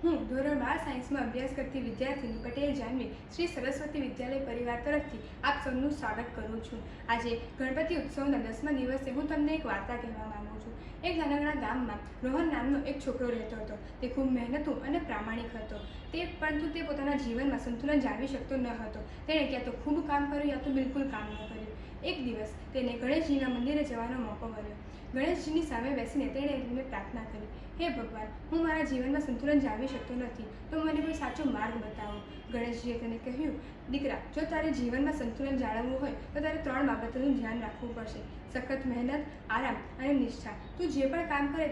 હું ધોરણ 12 સાયન્સમાં અભ્યાસ કરતી વિદ્યાર્થીની પટેલ જાનવી શ્રી સરસ્વતી વિદ્યાલય પરિવાર તરફથી આપ સૌનું સ્વાગત કરું છું। આજે ગણપતિ ઉત્સવના 10મા દિવસે હું તમને એક વાર્તા કહેવા માંગુ છું। એક નાનકડા ગામમાં રોહન નામનો એક છોકરો રહેતો હતો। તે ખૂબ મહેનતુ અને પ્રામાણિક હતો। પરંતુ તે પોતાના જીવનમાં સંતુલન જાળવી શકતો ન હતો। તેણે ક્યાં તો ખૂબ કામ કર્યું યા તો બિલકુલ કામ ન કર્યું। એક દિવસ તેને ગણેશજીના મંદિરે જવાનો મોકો મળ્યો। ગણેશજીની સામે બેસીને તેણે પ્રાર્થના કરી, હે ભગવાન, હું મારા જીવનમાં સંતુલન જાળવી શકતો નથી, તો મને કોઈ સાચો માર્ગ બતાવો। ગણેશજીએ તેને કહ્યું, દીકરા, જો તારે જીવનમાં સંતુલન જાળવવું હોય તો તારે 3 બાબતોનું ધ્યાન રાખવું પડશે: સખત મહેનત, આરામ અને નિષ્ઠા। તું જે પણ કામ કરે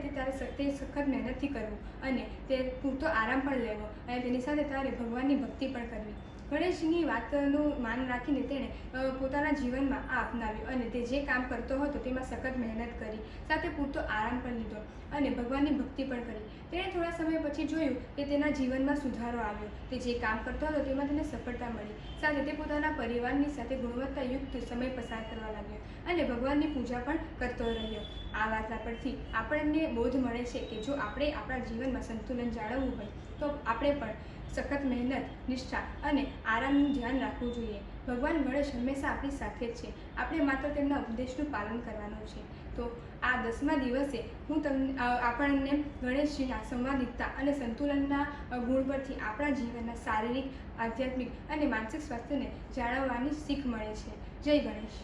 તે સખત મહેનતથી કરવું અને તે પૂરતો આરામ પણ લેવો અને તેની સાથે તારે ભગવાનની ભક્તિ પણ કરવી। ગણેશજીની વાતનું માન રાખીને તેણે પોતાના જીવનમાં આ અપનાવ્યું અને તે જે કામ કરતો હતો તેમાં સખત મહેનત કરી, સાથે પૂરતો આરામ પણ લીધો અને ભગવાનની ભક્તિ પણ કરી। તેણે થોડા સમય પછી જોયું કે તેના જીવનમાં સુધારો આવ્યો। તે જે કામ કરતો હતો તેમાં તેને સફળતા મળી, સાથે તે પોતાના પરિવારની સાથે ગુણવત્તાયુક્ત સમય પસાર કરવા લાગ્યો અને ભગવાનની પૂજા પણ કરતો રહ્યો। આ વાર્તા પરથી આપણને બોધ મળે છે કે જો આપણે આપણા જીવનમાં સંતુલન જાળવવું હોય તો આપણે પણ સખત મહેનત, નિષ્ઠા અને આરામનું ધ્યાન રાખવું જોઈએ। ભગવાન ગણેશ હંમેશા આપણી સાથે જ છે, આપણે માત્ર તેમના ઉપદેશનું પાલન કરવાનું છે। તો આ 10મા દિવસે હું આપણને ગણેશજીના સંવાદિતા અને સંતુલનના ગુણ પરથી આપણા જીવનના શારીરિક, આધ્યાત્મિક અને માનસિક સ્વાસ્થ્યને જાળવવાની શીખ મળે છે। જય ગણેશ।